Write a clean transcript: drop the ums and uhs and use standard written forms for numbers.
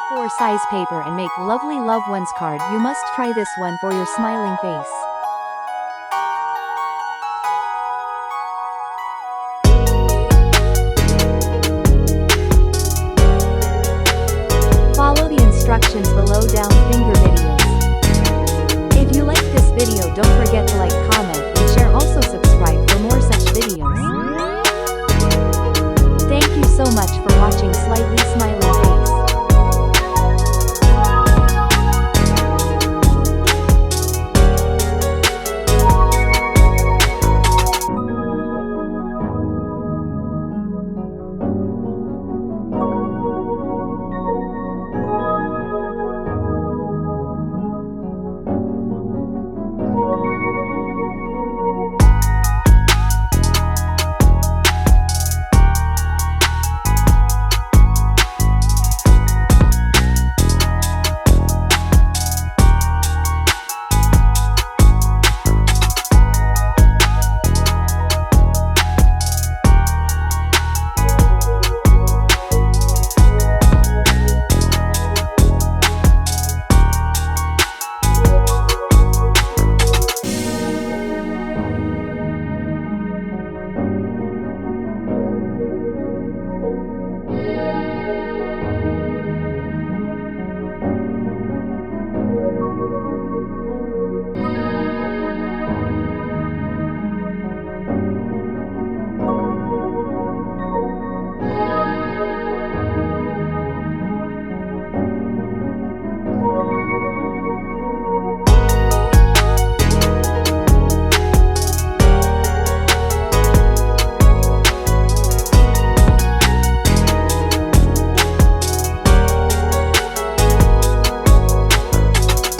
A4 size paper and make lovely loved ones card. You must try this one for your smiling face. Follow the instructions below. Down finger videos. If you like this video, don't forget to like, comment, and share. Also subscribe for more such videos. Thank you so much for watching Slightly Smiling Face.